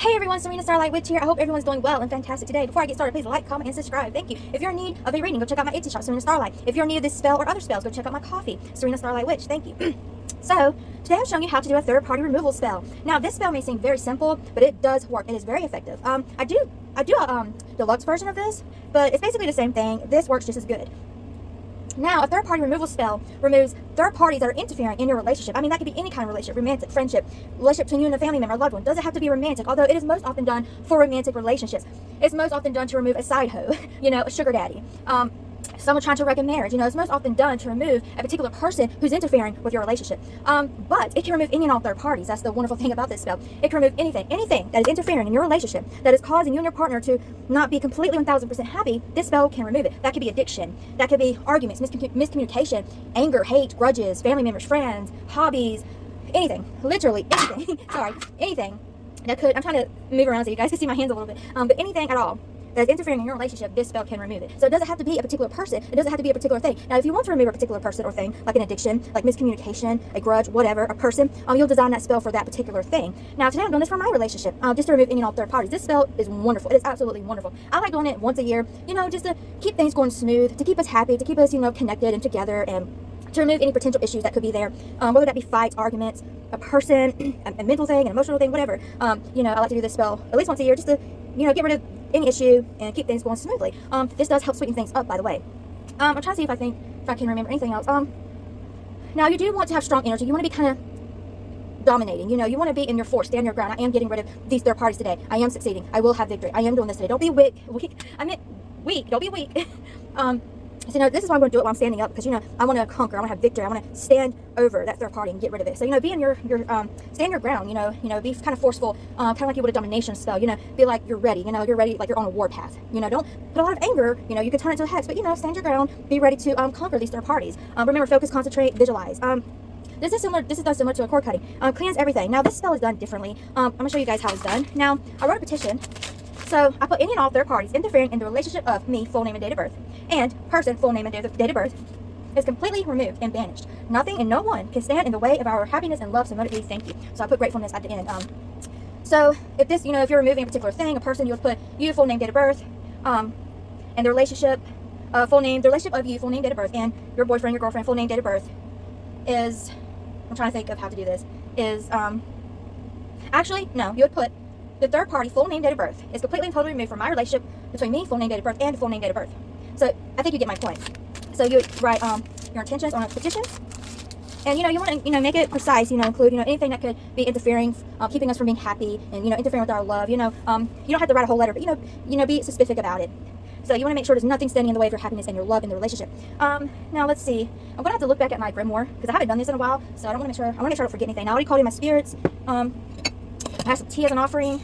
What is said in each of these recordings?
Hey everyone, Serena Starlight Witch here. I hope everyone's doing well and fantastic today. Before I get started, please like, comment, and subscribe. Thank you. If you're in need of a reading, go check out my Etsy shop, Serena Starlight. If you're in need of this spell or other spells, go check out my coffee, Serena Starlight Witch. Thank you. So, today I'm showing you how to do a third-party removal spell. Now, this spell may seem very simple, but it does work. It is very effective. I do a deluxe version of this, but it's basically the same thing. This works just as good. Now, a third-party removal spell removes third parties that are interfering in your relationship. I mean, that could be any kind of relationship, romantic, friendship, relationship between you and a family member, a loved one. Doesn't have to be romantic, although it is most often done for romantic relationships. It's most often done to remove a side hoe, a sugar daddy. Someone trying to wreck a marriage. It's most often done to remove a particular person who's interfering with your relationship. But it can remove any and all third parties. That's the wonderful thing about this spell. It can remove anything that is interfering in your relationship, that is causing you and your partner to not be completely 1000% happy. This spell can remove it. That could be addiction. That could be arguments, miscommunication, anger, hate, grudges, family members, friends, hobbies, anything. Literally anything. Sorry, anything that could. I'm trying to move around so you guys can see my hands a little bit. But anything at all that is interfering in your relationship, this spell can remove it. So it doesn't have to be a particular person. It doesn't have to be a particular thing. Now, if you want to remove a particular person or thing, like an addiction, like miscommunication, a grudge, whatever, a person, you'll design that spell for that particular thing. Now, today I'm doing this for my relationship, just to remove any and all third parties. This spell is wonderful. It is absolutely wonderful. I like doing it once a year, just to keep things going smooth, to keep us happy, to keep us, connected and together, and to remove any potential issues that could be there, whether that be fights, arguments, a person, a mental thing, an emotional thing, whatever. I like to do this spell at least once a year just to, get rid of any issue and keep things going smoothly. This does help sweeten things up, by the way. I'm trying to see if I can remember anything else. Now, you do want to have strong energy. You want to be kind of dominating. You want to be in your force, stand your ground. I am getting rid of these third parties today. I am succeeding. I will have victory. I am doing this today. Don't be weak. I meant weak. Don't be weak. So, this is why I'm going to do it while I'm standing up, because, I want to conquer. I want to have victory. I want to stand over that third party and get rid of it. So, be in your stand your ground, be kind of forceful, kind of like you would a domination spell, be like you're ready, you're ready, like you're on a war path, don't put a lot of anger, you can turn it into a hex, but, stand your ground, be ready to conquer these third parties. Remember, focus, concentrate, visualize. This is done similar to a cord cutting. Cleanse everything. Now, this spell is done differently. I'm going to show you guys how it's done. Now, I wrote a petition. So I put any and all third parties interfering in the relationship of me, full name and date of birth, and person, full name and date of birth, is completely removed and banished. Nothing and no one can stand in the way of our happiness and love, so let it be, thank you. So I put gratefulness at the end. So if this, if you're removing a particular thing, a person, you would put you, full name, date of birth, and the relationship, the relationship of you, full name, date of birth, and your boyfriend, your girlfriend, full name, date of birth, is, I'm trying to think of how to do this, is, actually, no, you would put the third party, full name, date of birth, is completely and totally removed from my relationship between me, full name, date of birth, and full name, date of birth. So I think you get my point. So you would write your intentions on a petition, and you want to make it precise. Include anything that could be interfering, keeping us from being happy, and interfering with our love. You don't have to write a whole letter, but be specific about it. So you want to make sure there's nothing standing in the way of your happiness and your love in the relationship. Now let's see. I'm gonna have to look back at my grimoire because I haven't done this in a while, so I want to make sure I don't forget anything. Now, I already called in my spirits. I have some tea as an offering.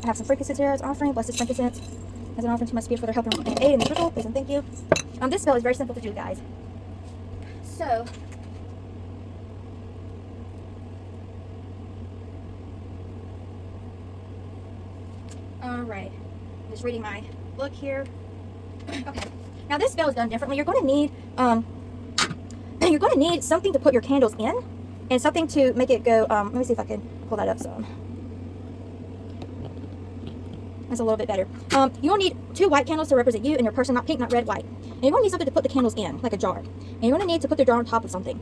I have some frankincense here as an offering. Bless this frankincense as an offering to my spirits for their help and aid in this ritual. Please and thank you. This spell is very simple to do, guys. So, alright. Just reading my book here. Okay. Now, this spell is done differently. You're going to need something to put your candles in, and something to make it go. Let me see if I can pull that up some. That's a little bit better. You will need 2 white candles to represent you and your person, not pink, not red, white. And you're going to need something to put the candles in, like a jar. And you're going to need to put the jar on top of something.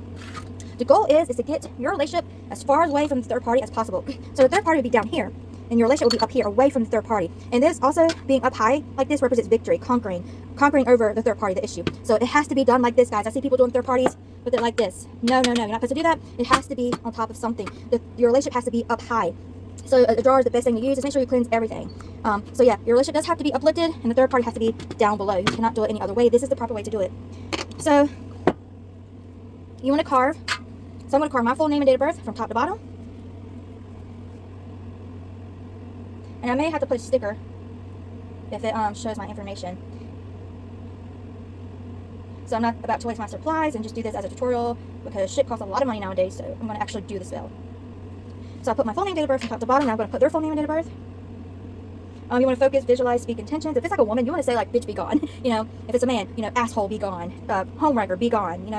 The goal is to get your relationship as far away from the third party as possible. So the third party will be down here, and your relationship will be up here, away from the third party. And this also, being up high like this, represents victory, conquering over the third party, the issue. So it has to be done like this, guys. I see people doing third parties with it like this. No, you're not supposed to do that. It has to be on top of something. Your relationship has to be up high. So a jar is the best thing to use. Just make sure you cleanse everything. So yeah, your relationship does have to be uplifted, and the third party has to be down below. You cannot do it any other way. This is the proper way to do it. So you want to carve. So I'm going to carve my full name and date of birth from top to bottom. And I may have to put a sticker if it shows my information. So I'm not about to waste my supplies and just do this as a tutorial, because shit costs a lot of money nowadays. So I'm going to actually do the spell. So I put my full name, date of birth from top to bottom. Now I'm going to put their full name and date of birth. You want to focus, visualize, speak intentions. If it's like a woman, you want to say like, bitch, be gone. If it's a man, asshole, be gone. Homewrecker, be gone,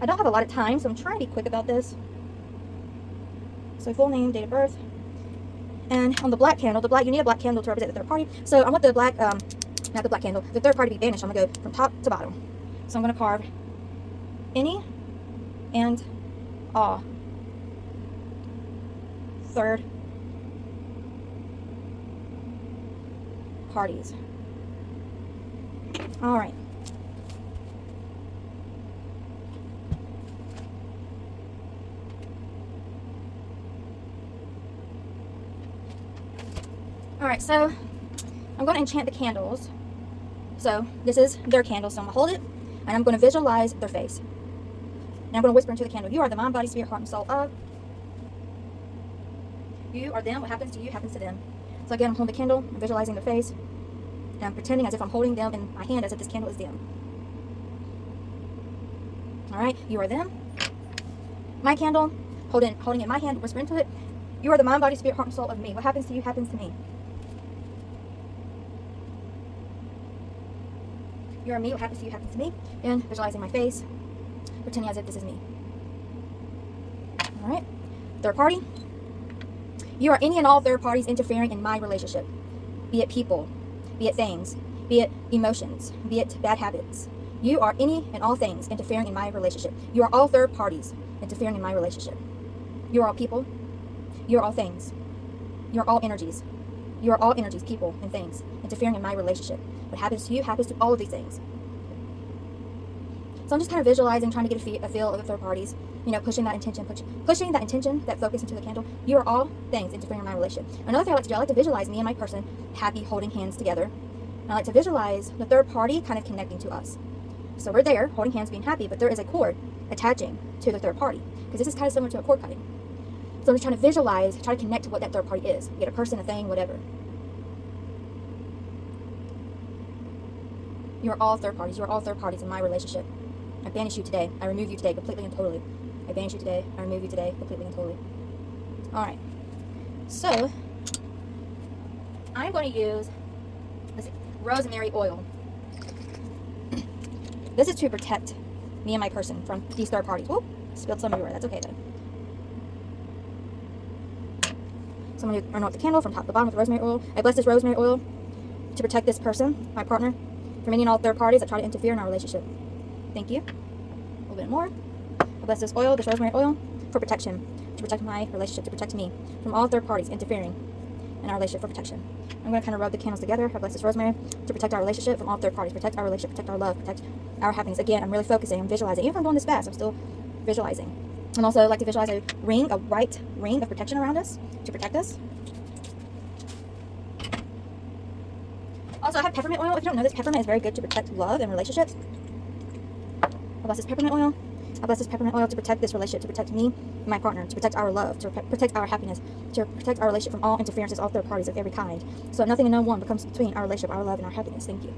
I don't have a lot of time, so I'm trying to be quick about this. So full name, date of birth. And on the black candle, you need a black candle to represent the third party. So I want the black, not the black candle, the third party to be banished. I'm going to go from top to bottom. So I'm going to carve any and all third parties. All right. All right, so I'm going to enchant the candles. So this is their candle, so I'm going to hold it, and I'm going to visualize their face. And I'm going to whisper into the candle, you are the mind, body, spirit, heart, and soul of. You are them. What happens to you happens to them. So again, I'm holding the candle, I'm visualizing their face, and I'm pretending as if I'm holding them in my hand as if this candle is them. All right, you are them. My candle, holding it in my hand, whisper into it, you are the mind, body, spirit, heart, and soul of me. What happens to you happens to me. You are me. What happens to you happens to me. And visualizing my face, pretending as if this is me. All right, third party. You are any and all third parties interfering in my relationship. Be it people, be it things, be it emotions, be it bad habits. You are any and all things interfering in my relationship. You are all third parties interfering in my relationship. You are all people. You are all things. You are all energies. You are all energies, people, and things interfering in my relationship. What happens to you happens to all of these things. So I'm just kind of visualizing, trying to get a feel of the third parties. You know, pushing that intention, that focus into the candle. You are all things interfering in my relationship. Another thing I like to do, I like to visualize me and my person happy, holding hands together. And I like to visualize the third party kind of connecting to us. So we're there, holding hands, being happy, but there is a cord attaching to the third party. Because this is kind of similar to a cord cutting. So I'm just trying to visualize, try to connect to what that third party is. Get a person, a thing, whatever. You are all third parties. You are all third parties in my relationship. I banish you today. I remove you today completely and totally. I banish you today. I remove you today completely and totally. All right. So I'm going to use rosemary oil. This is to protect me and my person from these third parties. Whoop, spilled some everywhere. That's okay though. So I'm going to anoint the candle from top to bottom with rosemary oil. I bless this rosemary oil to protect this person, my partner, from any and all third parties that try to interfere in our relationship. Thank you. A little bit more. I bless this oil, this rosemary oil, for protection, to protect my relationship, to protect me from all third parties interfering in our relationship, for protection. I'm going to kind of rub the candles together. I bless this rosemary to protect our relationship from all third parties, protect our relationship, protect our love, protect our happiness. Again, I'm really focusing, I'm visualizing. Even if I'm doing this fast, I'm still visualizing. And also I like to visualize a ring, a white ring of protection around us to protect us. Also, I have peppermint oil. If you don't know this, peppermint is very good to protect love and relationships. I bless this peppermint oil. I bless this peppermint oil to protect this relationship, to protect me and my partner, to protect our love, to protect our happiness, to protect our relationship from all interferences, all third parties of every kind. So nothing and no one becomes between our relationship, our love, and our happiness. Thank you.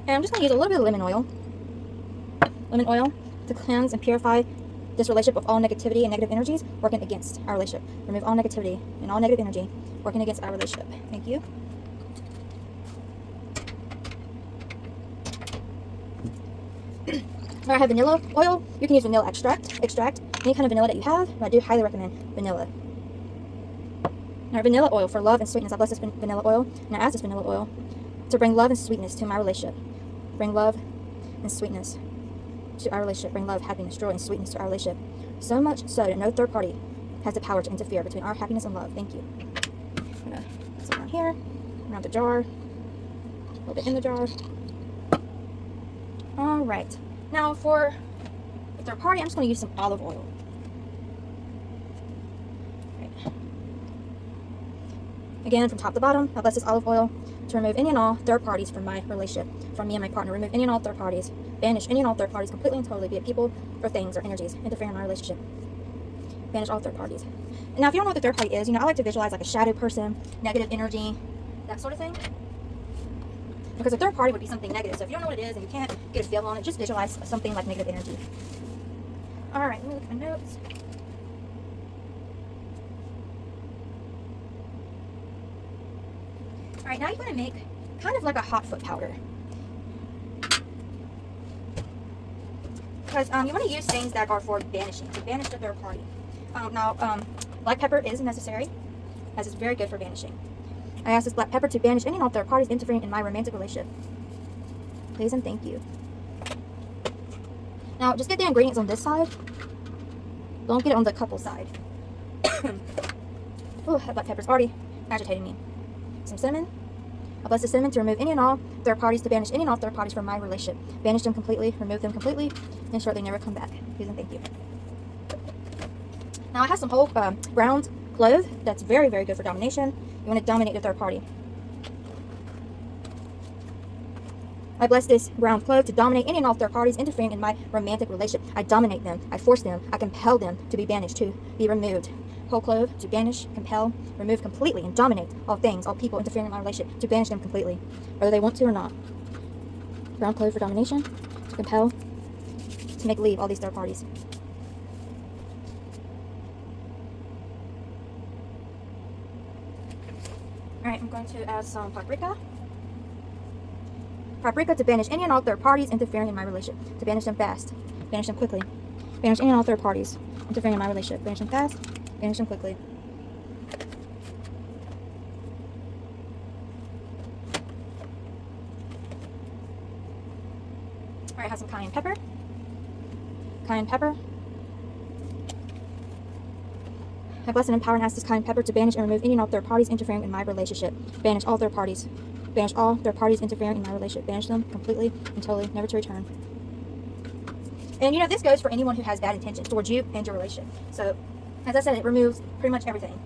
And I'm just going to use a little bit of lemon oil. Lemon oil to cleanse and purify this relationship of all negativity and negative energies working against our relationship. Remove all negativity and all negative energy working against our relationship. Thank you. I have vanilla oil. You can use vanilla extract, any kind of vanilla that you have, but I do highly recommend vanilla. Now, vanilla oil for love and sweetness. I bless this vanilla oil, and I ask this vanilla oil to bring love and sweetness to my relationship. Bring love and sweetness to our relationship. Bring love, happiness, joy, and sweetness to our relationship. So much so that no third party has the power to interfere between our happiness and love. Thank you. I'm going to put some around here, around the jar, a little bit in the jar. All right. Now for the third party, I'm just going to use some olive oil. Right. Again, from top to bottom, I bless this olive oil to remove any and all third parties from my relationship, from me and my partner. Remove any and all third parties. Banish any and all third parties completely and totally, be it people or things or energies interfering in our relationship. Banish all third parties. And now, if you don't know what the third party is, I like to visualize like a shadow person, negative energy, that sort of thing. Because a third party would be something negative. So if you don't know what it is and you can't get a feel on it, just visualize something like negative energy. All right, let me look at my notes. All right, now you're going to make kind of like a hot foot powder. because you want to use things that are for banishing, to banish the third party. Black pepper is necessary, as it's very good for banishing. I ask this black pepper to banish any and all third parties interfering in my romantic relationship. Please and thank you. Now, just get the ingredients on this side. Don't get it on the couple side. Oh, that black pepper's already agitating me. Some cinnamon. I'll bless the cinnamon to remove any and all third parties, to banish any and all third parties from my relationship. Banish them completely, remove them completely, and ensure they never come back. Please and thank you. Now, I have some whole ground clove that's very, very good for domination. You want to dominate the third party. I bless this ground clove to dominate any and all third parties interfering in my romantic relationship. I dominate them. I force them. I compel them to be banished, to be removed. Whole clove to banish, compel, remove completely, and dominate all things, all people interfering in my relationship, to banish them completely, whether they want to or not. Ground clove for domination, to compel, to make leave all these third parties. Alright, I'm going to add some paprika. Paprika to banish any and all third parties interfering in my relationship. To banish them fast. Banish them quickly. Banish any and all third parties interfering in my relationship. Banish them fast. Banish them quickly. Alright, have some cayenne pepper. Cayenne pepper. I bless and empower and ask this cayenne pepper to banish and remove any and all third parties interfering in my relationship. Banish all third parties. Banish all third parties interfering in my relationship. Banish them completely and totally, never to return. And this goes for anyone who has bad intentions towards you and your relationship. So, as I said, it removes pretty much everything.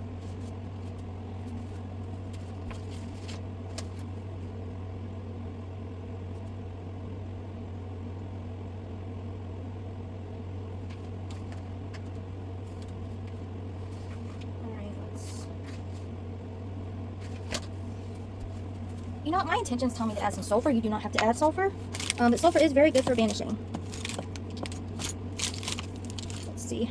My intentions tell me to add some sulfur. You do not have to add sulfur. But sulfur is very good for banishing. Let's see.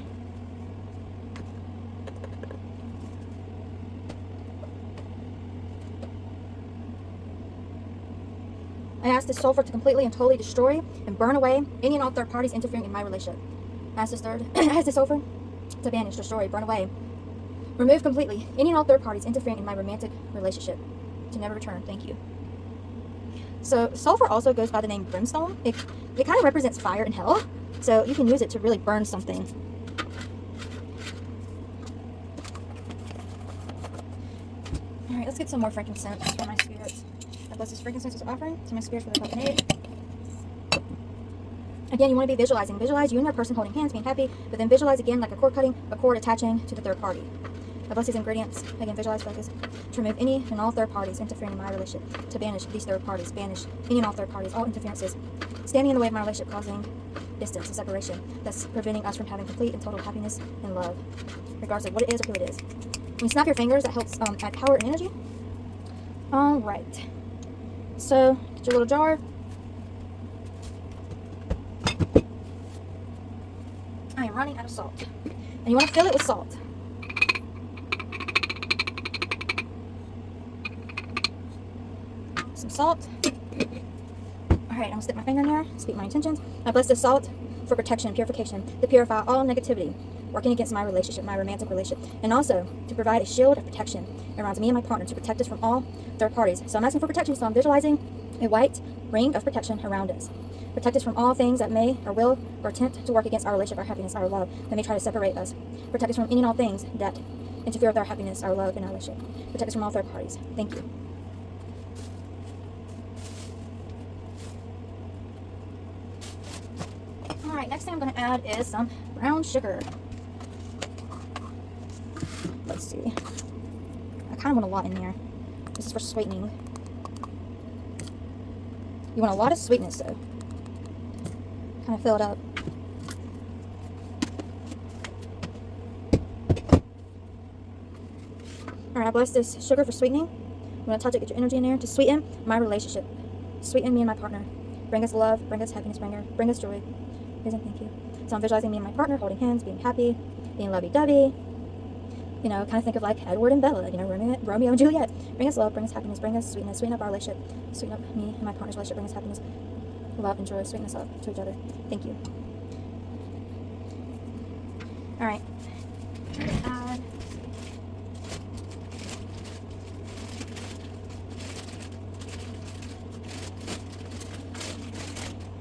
I ask this sulfur to completely and totally destroy and burn away any and all third parties interfering in my relationship. I ask this sulfur to banish, destroy, burn away, remove completely any and all third parties interfering in my romantic relationship. To never return. Thank you. So sulfur also goes by the name brimstone. It kind of represents fire and hell. So you can use it to really burn something. Alright, let's get some more frankincense for my spirits. I bless this frankincense as an offering to my spirits for the helping aid. Again, you want to be visualizing. Visualize you and your person holding hands, being happy, but then visualize again like a cord cutting, a cord attaching to the third party. I bless these ingredients. Again, visualize, focus. To remove any and all third parties interfering in my relationship. To banish these third parties. Banish any and all third parties. All interferences standing in the way of my relationship, causing distance and separation. That's preventing us from having complete and total happiness and love, regardless of what it is or who it is. When you snap your fingers, that helps add power and energy. Alright. So, get your little jar. I am running out of salt. And you want to fill it with salt. Some salt. Alright, I'm going to stick my finger in there, speak my intentions. I bless this salt for protection and purification, to purify all negativity working against my relationship, my romantic relationship, and also to provide a shield of protection around me and my partner, to protect us from all third parties. So I'm asking for protection, so I'm visualizing a white ring of protection around us. Protect us from all things that may or will or attempt to work against our relationship, our happiness, our love, that may try to separate us. Protect us from any and all things that interfere with our happiness, our love, and our relationship. Protect us from all third parties. Thank you. Alright, next thing I'm going to add is some brown sugar. Let's see. I kind of want a lot in here. This is for sweetening. You want a lot of sweetness, though. Kind of fill it up. Alright, I bless this sugar for sweetening. I'm going to touch it, get your energy in there to sweeten my relationship. Sweeten me and my partner. Bring us love, bring us happiness, bring us joy. Please and thank you. So I'm visualizing me and my partner holding hands, being happy, being lovey-dovey. You know, kind of think of like Edward and Bella, you know, Romeo and Juliet. Bring us love, bring us happiness, bring us sweetness, sweeten up our relationship, sweeten up me and my partner's relationship, bring us happiness, love and joy, sweeten us up to each other. Thank you. All right.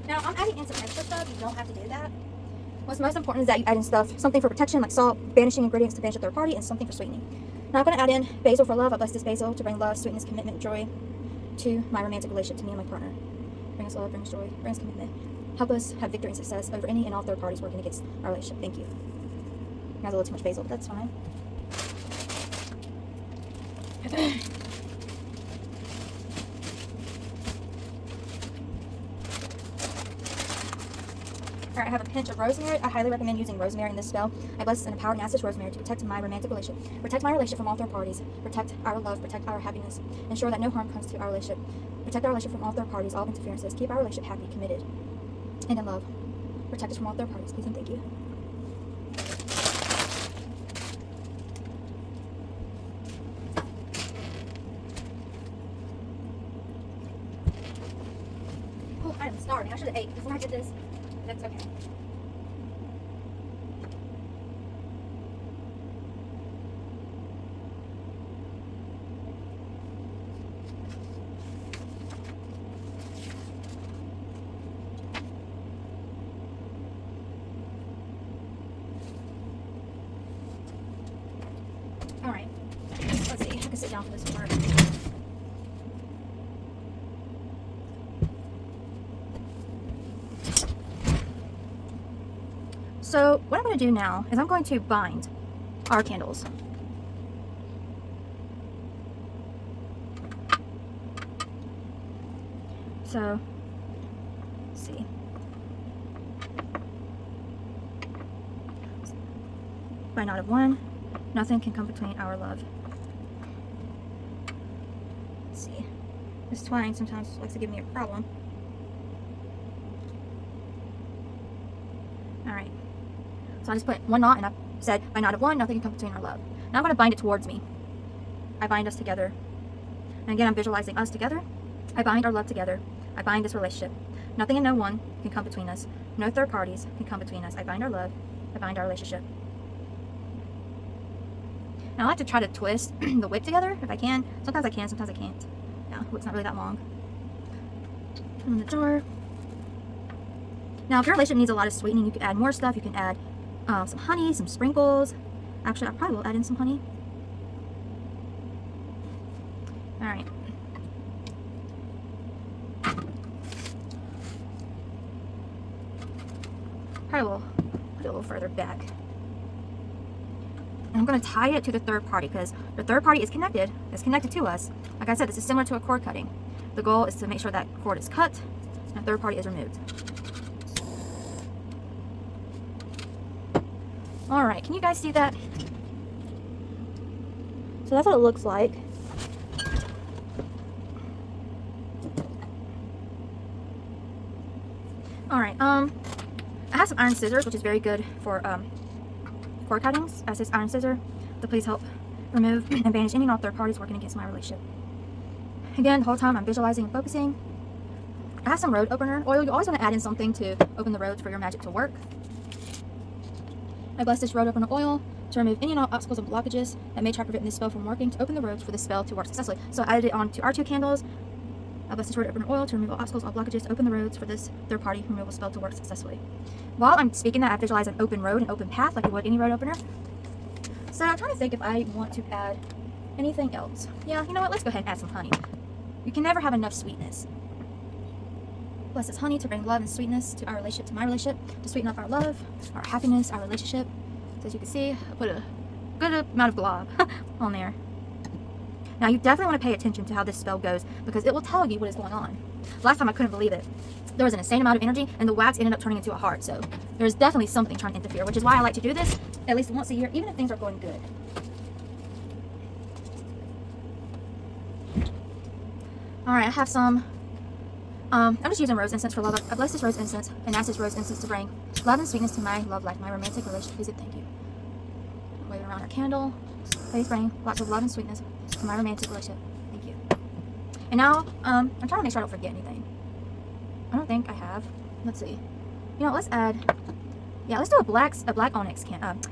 Now, I'm adding in some extra stuff. You don't have to do that. What's most important is that you add in stuff, something for protection, like salt, banishing ingredients to banish a third party, and something for sweetening. Now, I'm going to add in basil for love. I bless this basil to bring love, sweetness, commitment, joy to my romantic relationship, to me and my partner. Bring us love, bring us joy, bring us commitment. Help us have victory and success over any and all third parties working against our relationship. Thank you. That's a little too much basil, but that's fine. Alright, I have a pinch of rosemary. I highly recommend using rosemary in this spell. I bless and empower and ask this rosemary to protect my romantic relationship, protect my relationship from all third parties, protect our love, protect our happiness, ensure that no harm comes to our relationship, protect our relationship from all third parties, all interferences, keep our relationship happy, committed, and in love. Protect us from all third parties, please and thank you. Oh, I am starving. I should have ate before I did this. That's okay. All right. Let's see. I can sit down for this part. So what I'm going to do now is I'm going to bind our candles. So, let's see. By knot of one, nothing can come between our love. Let's see. This twine sometimes likes to give me a problem. Alright. So I just put one knot and I said, by knot of one, nothing can come between our love. Now I'm going to bind it towards me. I bind us together. And again, I'm visualizing us together. I bind our love together. I bind this relationship. Nothing and no one can come between us. No third parties can come between us. I bind our love. I bind our relationship. Now I like to try to twist the wick together if I can. Sometimes I can, sometimes I can't. Yeah, the wick's not really that long. Put in the jar. Now if your relationship needs a lot of sweetening, you can add more stuff. You can add some honey, some sprinkles. Actually, I probably will add in some honey. Alright. Probably will put it a little further back. And I'm going to tie it to the third party because the third party is connected. It's connected to us. Like I said, this is similar to a cord cutting. The goal is to make sure that cord is cut and the third party is removed. Alright, can you guys see that? So that's what it looks like. Alright, I have some iron scissors, which is very good for cord cuttings. As this iron scissor to please help remove and banish any and all third parties working against my relationship. Again, the whole time I'm visualizing and focusing. I have some road opener oil. You always want to add in something to open the roads for your magic to work. I bless this road opener oil to remove any and all obstacles and blockages that may try to prevent this spell from working, to open the roads for the spell to work successfully. So I added it onto our two candles. I bless this road opener oil to remove all obstacles, all blockages, to open the roads for this third party removal spell to work successfully. While I'm speaking that, I visualize an open road, an open path, like you would any road opener. So I'm trying to think if I want to add anything else. Yeah, you know what? Let's go ahead and add some honey. You can never have enough sweetness. Bless this honey to bring love and sweetness to our relationship, to my relationship, to sweeten up our love, our happiness, our relationship. So as you can see, I put a good amount of glob on there. Now you definitely want to pay attention to how this spell goes because it will tell you what is going on. Last time I couldn't believe it. There was an insane amount of energy and the wax ended up turning into a heart. So there's definitely something trying to interfere, which is why I like to do this at least once a year, even if things are going good. Alright, I have some, I'm just using rose incense for love. I bless this rose incense and ask this rose incense to bring love and sweetness to my love life, my romantic relationship. Please and thank you. Wave around our candle. Please bring lots of love and sweetness to my romantic relationship. Thank you. And now, I'm trying to make sure I don't forget anything. I don't think I have. Let's see. You know, let's add Yeah, let's do a black onyx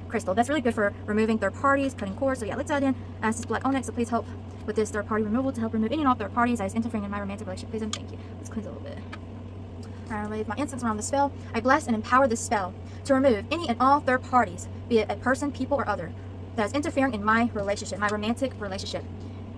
crystal. That's really good for removing third parties, cutting cords. So yeah, let's add in this black onyx. So please help with this third party removal to help remove any and all third parties that is interfering in my romantic relationship. Please and thank you. Let's cleanse a little bit. I wave my incense around the spell. I bless and empower this spell to remove any and all third parties, be it a person, people, or other, that is interfering in my relationship, my romantic relationship.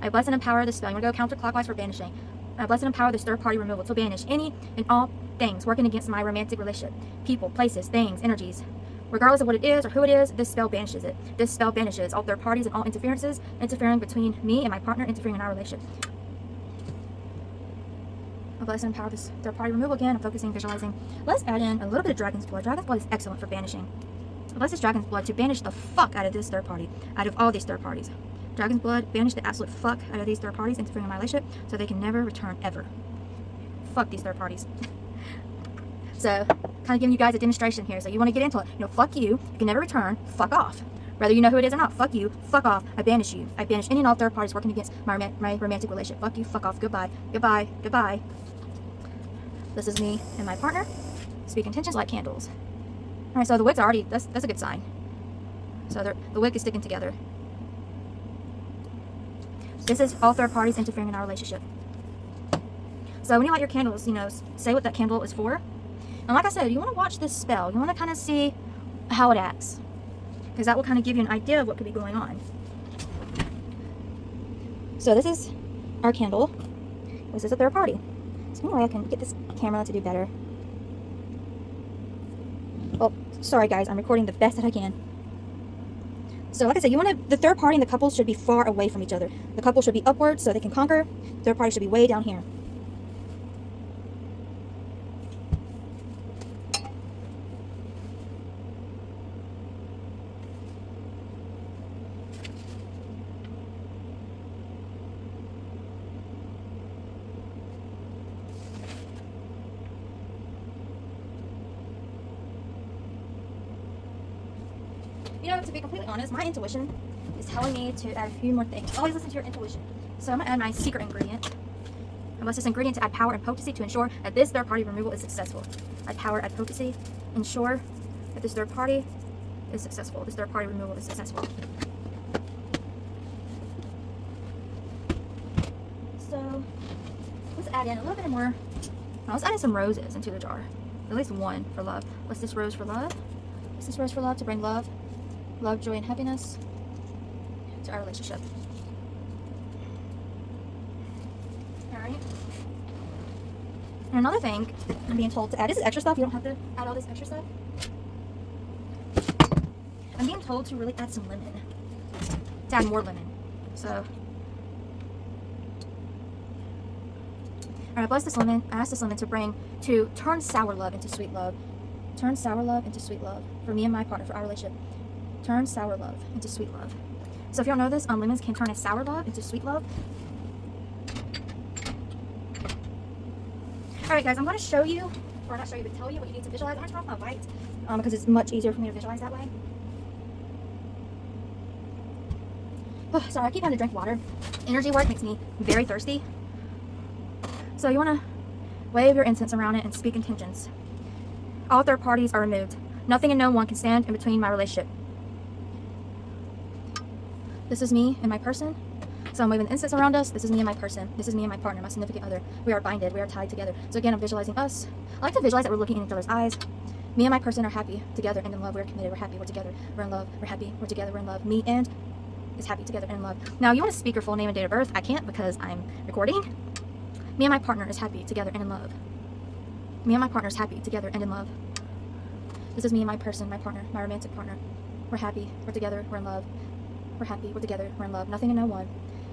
I bless and empower this spell. You want to go counterclockwise for banishing. I bless and empower this third party removal to banish any and all things working against my romantic relationship. People, places, things, energies. Regardless of what it is or who it is, this spell banishes it. This spell banishes all third parties and all interferences interfering between me and my partner, interfering in our relationship. I bless and empower this third party removal again. I'm focusing, visualizing. Let's add in a little bit of dragon's blood. Dragon's blood is excellent for banishing. I bless this dragon's blood to banish the fuck out of this third party, out of all these third parties. Dragon's blood, banish the absolute fuck out of these third parties interfering in my relationship so they can never return ever. Fuck these third parties. So, kind of giving you guys a demonstration here. So you want to get into it. You know, fuck you. You can never return. Fuck off. Whether you know who it is or not. Fuck you. Fuck off. I banish you. I banish any and all third parties working against my romantic relationship. Fuck you. Fuck off. Goodbye. Goodbye. Goodbye. This is me and my partner. Speak intentions like candles. All right. So the wicks are already. That's a good sign. So the wick is sticking together. This is all third parties interfering in our relationship. So when you light your candles, you know, say what that candle is for. And like I said, you want to watch this spell. You want to kind of see how it acts. Because that will kind of give you an idea of what could be going on. So this is our candle. This is a third party. So anyway, I can get this camera to do better. Oh, sorry guys, I'm recording the best that I can. So like I said, the third party and the couple should be far away from each other. The couple should be upwards so they can conquer. The third party should be way down here. You know, to be completely honest, my intuition is telling me to add a few more things. Always listen to your intuition. So I'm going to add my secret ingredient. I bless this ingredient to add power and potency to ensure that this third party removal is successful. Add power, add potency. Ensure that this third party is successful. This third party removal is successful. So let's add in a little bit more. Now let's add in some roses into the jar. At least one for love. What's this rose for love? What's this rose for love? To bring love, joy, and happiness to our relationship. Alright. And another thing I'm being told to add, this is extra stuff, you don't have to add all this extra stuff. I'm being told to really add some lemon. To add more lemon. So, alright, bless this lemon. I ask this lemon to turn sour love into sweet love. Turn sour love into sweet love for me and my partner, for our relationship. Turn sour love into sweet love. So if you don't know this, lemons can turn a sour love into sweet love. Alright guys, I'm going to show you, or not show you, but tell you what you need to visualize. I'm going to turn off my light because it's much easier for me to visualize that way. Oh, sorry, I keep having to drink water. Energy work makes me very thirsty. So you want to wave your incense around it and speak intentions. All third parties are removed. Nothing and no one can stand in between my relationship. This is me and my person. So I'm waving the incense around us. This is me and my person. This is me and my partner, my significant other. We are binded. We are tied together. So again, I'm visualizing us. I like to visualize that we're looking in each other's eyes. Me and my person are happy together and in love. We're committed. We're happy. We're together. We're in love. We're happy. We're together. We're in love. Me and is happy together and in love. Now, you want to speak your full name and date of birth. I can't because I'm recording. Me and my partner is happy together and in love. Me and my partner is happy together and in love. This is me and my person, my partner, my romantic partner. We're happy. We're together. We're in love. We're happy. We're together. We're in love. Nothing and no one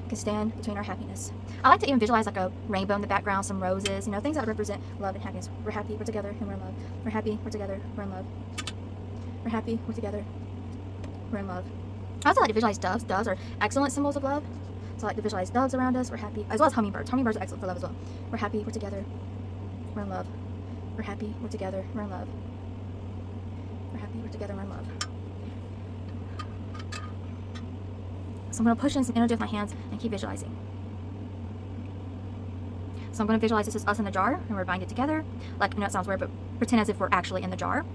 can stand between our happiness. I like to even visualize like a rainbow in the background, some roses, you know, things that represent love and happiness. We're happy. We're together. And we're in love. We're happy. We're together. We're in love. We're happy. We're together. We're in love. I also like to visualize doves. Doves are excellent symbols of love. So I like to visualize doves around us. We're happy. As well as hummingbirds. Hummingbirds are excellent for love as well. We're happy. We're together. We're in love. We're happy. We're together. We're in love. We're happy. We're together. We're in love. So I'm going to push in some energy with my hands and keep visualizing. So I'm going to visualize this is us in the jar and we're binding it together. Like, I know it sounds weird, but pretend as if we're actually in the jar.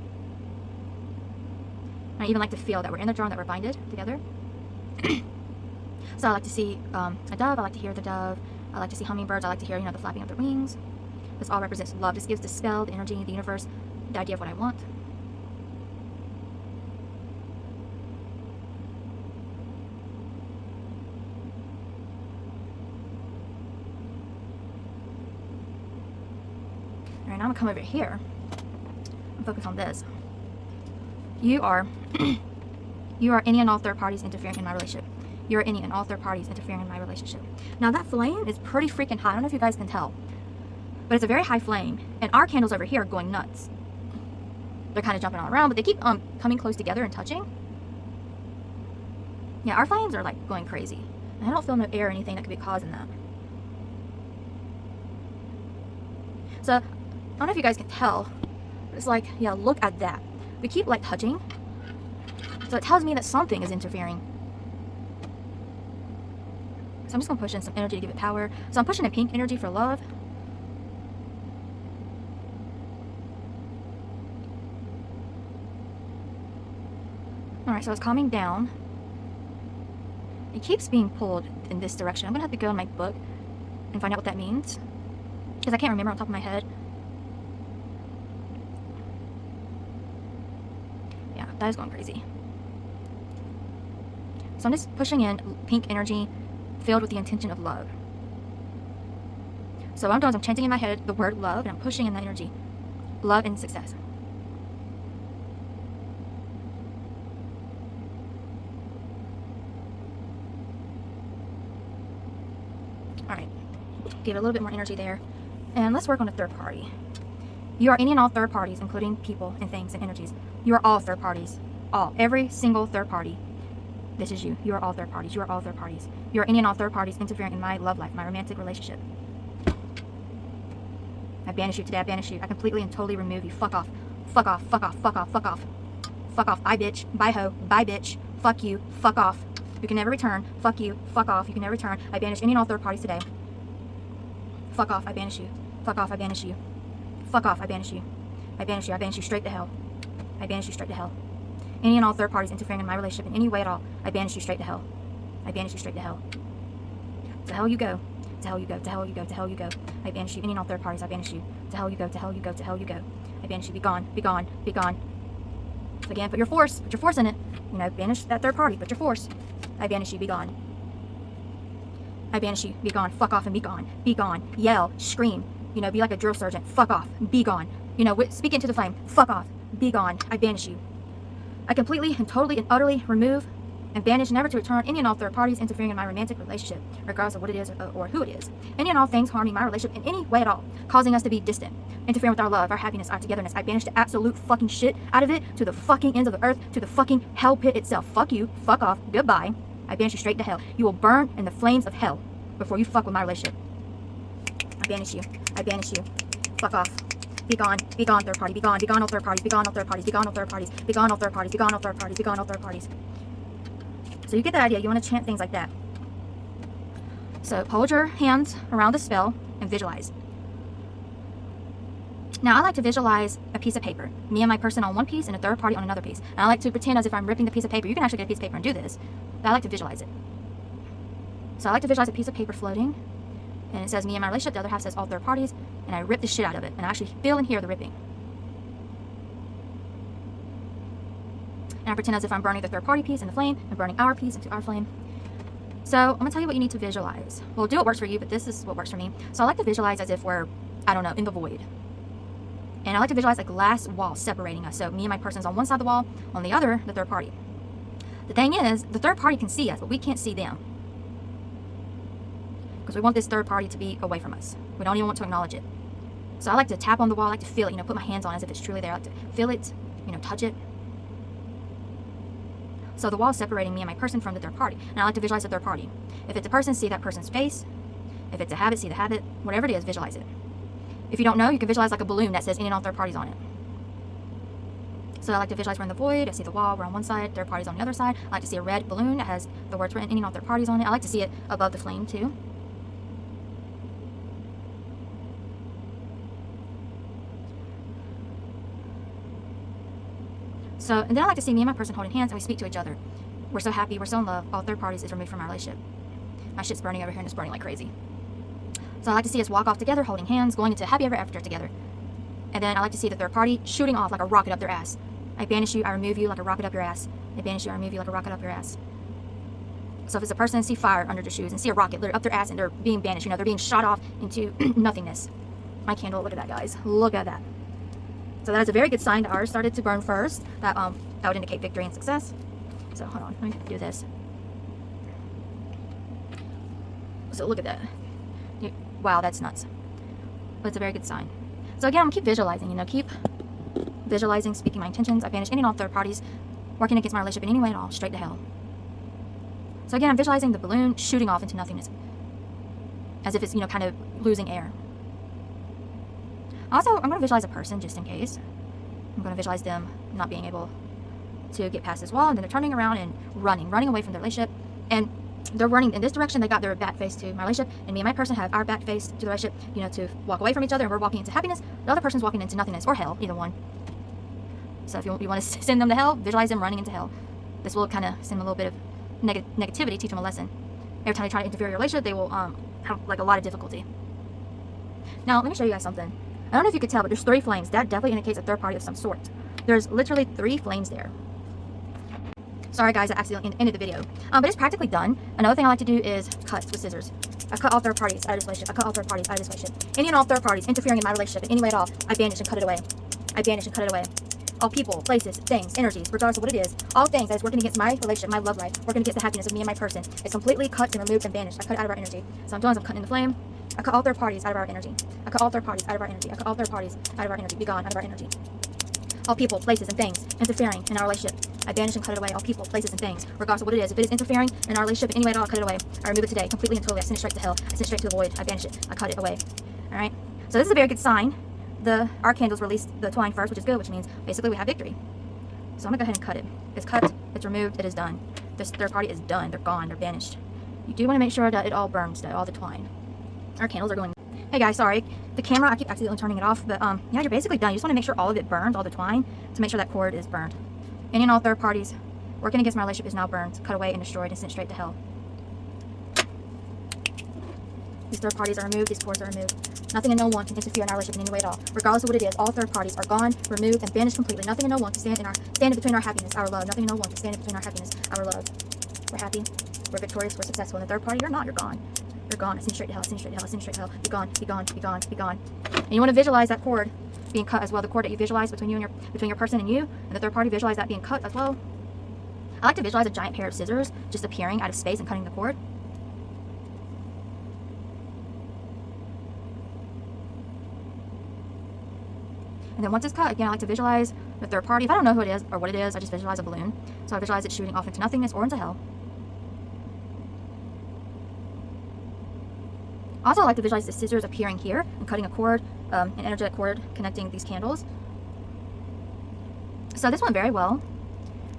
I even like to feel that we're in the jar and that we're binded together. So I like to see a dove. I like to hear the dove. I like to see hummingbirds. I like to hear, the flapping of their wings. This all represents love. This gives the spell, the energy, the universe, the idea of what I want. All right, now I'm gonna come over here and focus on this. You are any and all third parties interfering in my relationship. You are any and all third parties interfering in my relationship. Now that flame is pretty freaking high. I don't know if you guys can tell, but it's a very high flame. And our candles over here are going nuts. They're kind of jumping all around, but they keep coming close together and touching. Yeah, our flames are like going crazy. And I don't feel no air or anything that could be causing that. So I don't know if you guys can tell, but it's like, yeah, look at that. We keep like touching. So it tells me that something is interfering. So I'm just going to push in some energy to give it power. So I'm pushing in pink energy for love. Alright, so it's calming down. It keeps being pulled in this direction. I'm going to have to go in my book and find out what that means, because I can't remember on top of my head. Yeah, that is going crazy. So I'm just pushing in pink energy filled with the intention of love. So what I'm doing is I'm chanting in my head the word love, and I'm pushing in that energy. Love and success. Alright, give it a little bit more energy there. And let's work on a third party. You are any and all third parties, including people and things and energies. You are all third parties. All. Every single third party. This is you. You are all third parties. You are all third parties. You are any and all third parties interfering in my love life, my romantic relationship. I banish you today. I banish you. I completely and totally remove you. Fuck off. Fuck off. Fuck off. Fuck off. Fuck off. Fuck off. Bye, bitch. Bye, hoe. Bye, bitch. Fuck you. Fuck off. You can never return. Fuck you. Fuck off. You can never return. I banish any and all third parties today. Fuck off. I banish you. Fuck off. I banish you. Fuck off. I banish you. I banish you. I banish you straight to hell. I banish you straight to hell. Any and all third parties interfering in my relationship in any way at all, I banish you straight to hell. I banish you straight to hell. To hell you go. To hell you go. To hell you go. To hell you go. I banish you. Any and all third parties, I banish you. To hell you go. To hell you go. To hell you go. I banish you. Be gone. Be gone. Be gone. So again, put your force. Put your force in it. Banish that third party. Put your force. I banish you. Be gone. I banish you. Be gone. Fuck off and be gone. Be gone. Yell. Scream. Be like a drill sergeant. Fuck off. Be gone. Speak into the flame. Fuck off. Be gone. I banish you. I completely and totally and utterly remove and banish, never to return, any and all third parties interfering in my romantic relationship, regardless of what it is or who it is. Any and all things harming my relationship in any way at all, causing us to be distant, interfering with our love, our happiness, our togetherness. I banish the absolute fucking shit out of it to the fucking ends of the earth, to the fucking hell pit itself. Fuck you. Fuck off. Goodbye. I banish you straight to hell. You will burn in the flames of hell before you fuck with my relationship. I banish you. I banish you. Fuck off. Be gone, third party, be gone, all third parties, be gone, all third parties, be gone, all third parties, be gone, all third parties, be gone, all third parties, be gone, all third parties. So you get the idea, you want to chant things like that. So hold your hands around the spell and visualize. Now I like to visualize a piece of paper, me and my person on one piece and a third party on another piece. And I like to pretend as if I'm ripping the piece of paper. You can actually get a piece of paper and do this, but I like to visualize it. So I like to visualize a piece of paper floating, and it says me and my relationship, the other half says all third parties, and I rip the shit out of it, and I actually feel and hear the ripping. And I pretend as if I'm burning the third party piece in the flame, and burning our piece into our flame. So I'm going to tell you what you need to visualize. Well, do what works for you, but this is what works for me. So I like to visualize as if we're, I don't know, in the void. And I like to visualize a glass wall separating us. So me and my person's on one side of the wall, on the other, the third party. The thing is, the third party can see us, but we can't see them. Because we want this third party to be away from us. We don't even want to acknowledge it. So I like to tap on the wall, I like to feel it, put my hands on it as if it's truly there. I like to feel it, touch it. So the wall is separating me and my person from the third party. And I like to visualize the third party. If it's a person, see that person's face. If it's a habit, see the habit. Whatever it is, visualize it. If you don't know, you can visualize like a balloon that says any and all third parties on it. So I like to visualize we're in the void. I see the wall, we're on one side, third parties on the other side. I like to see a red balloon that has the words written any and all third parties on it. I like to see it above the flame too. So, and then I like to see me and my person holding hands and we speak to each other. We're so happy, we're so in love, all third parties is removed from our relationship. My shit's burning over here and it's burning like crazy. So I like to see us walk off together, holding hands, going into happy ever after together. And then I like to see the third party shooting off like a rocket up their ass. I banish you, I remove you like a rocket up your ass. I banish you, I remove you like a rocket up your ass. So if it's a person, see fire under their shoes and see a rocket literally up their ass and they're being banished, you know, they're being shot off into nothingness. My candle, look at that, guys. Look at that. So that is a very good sign that ours started to burn first. That would indicate victory and success. So hold on, let me do this. So look at that. Wow, that's nuts. But it's a very good sign. So again, I'm keep visualizing, you know, keep visualizing, speaking my intentions. I banish any and all third parties working against my relationship in any way at all, straight to hell. So again, I'm visualizing the balloon shooting off into nothingness. As if it's, you know, kind of losing air. Also, I'm going to visualize a person just in case. I'm going to visualize them not being able to get past this wall, and then they're turning around and running away from their relationship. And they're running in this direction. They got their back face to my relationship, and me and my person have our back face to the relationship, you know, to walk away from each other, and we're walking into happiness. The other person's walking into nothingness or hell, either one. So if you want to send them to hell, visualize them running into hell. This will kind of send them a little bit of negativity, teach them a lesson. Every time they try to interfere in your relationship, they will have like a lot of difficulty. Now, let me show you guys something. I don't know if you could tell, but there's 3 flames. That definitely indicates a third party of some sort. There's literally 3 flames there. Sorry guys, I accidentally ended the video. But it's practically done. Another thing I like to do is cut with scissors. I cut all third parties out of this relationship. I cut all third parties out of this relationship. Any and all third parties interfering in my relationship in any way at all, I banish and cut it away. I banish and cut it away. All people, places, things, energies, regardless of what it is, all things that is working against my relationship, my love life, working against the happiness of me and my person, is completely cut and removed and banished. I cut it out of our energy. So I'm doing is I'm cutting the flame. I cut all third parties out of our energy. I cut all third parties out of our energy. I cut all third parties out of our energy. Be gone out of our energy. All people, places, and things interfering in our relationship, I banish and cut it away. All people, places, and things, regardless of what it is. If it is interfering in our relationship in any way at all, I cut it away. I remove it today, completely and totally. I send it straight to hell. I send it straight to the void. I banish it. I cut it away. All right. So this is a very good sign. Our candles released the twine first, which is good, which means basically we have victory. So I'm gonna go ahead and cut it. It's cut. It's removed. It is done. This third party is done. They're gone. They're banished. You do want to make sure that it all burns, that all the twine. Our candles are going. Hey guys, sorry. The camera, I keep accidentally turning it off, but yeah, you're basically done. You just want to make sure all of it burns, all the twine, to make sure that cord is burned. Any and all third parties working against my relationship is now burned, cut away, and destroyed, and sent straight to hell. These third parties are removed. These cords are removed. Nothing and no one can interfere in our relationship in any way at all. Regardless of what it is, all third parties are gone, removed, and banished completely. Nothing and no one can stand in between our happiness, our love. Nothing and no one can stand in between our happiness, our love. We're happy. We're victorious. We're successful. And the third party, you're not. You're gone. You're gone. I send straight to hell. I send straight to hell. I send straight to hell. Be gone. Be gone. Be gone. Be gone. And you want to visualize that cord being cut as well. The cord that you visualize between you and between your person and you, and the third party, visualize that being cut as well. I like to visualize a giant pair of scissors just appearing out of space and cutting the cord. And then once it's cut, again, I like to visualize the third party. If I don't know who it is or what it is, I just visualize a balloon. So I visualize it shooting off into nothingness or into hell. Also, I like to visualize the scissors appearing here and cutting a cord, an energetic cord connecting these candles. So this went very well.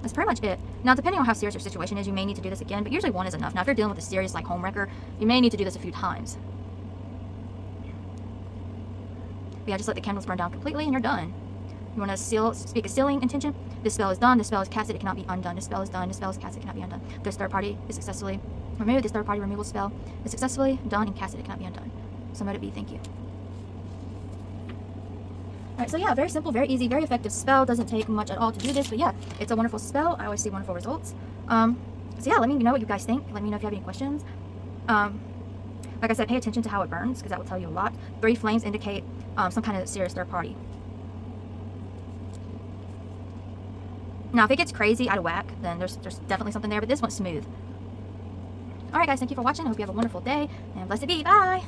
That's pretty much it. Now, depending on how serious your situation is, you may need to do this again, but usually one is enough. Now, if you're dealing with a serious like homewrecker, you may need to do this a few times. But yeah, just let the candles burn down completely and you're done. You want to speak a sealing intention. This spell is done. This spell is casted. It cannot be undone. This spell is done. This spell is casted. It cannot be undone. This third party is successfully removed. This third party removal spell is successfully done and casted. It cannot be undone. So let it be. Thank you. Alright, so yeah, very simple, very easy, very effective spell. Doesn't take much at all to do this, but yeah, it's a wonderful spell. I always see wonderful results. So yeah, let me know what you guys think. Let me know if you have any questions. Like I said, pay attention to how it burns, because that will tell you a lot. 3 flames indicate some kind of serious third party. Now, if it gets crazy out of whack, then there's definitely something there, but this one's smooth. Alright guys, thank you for watching. I hope you have a wonderful day, and blessed be. Bye!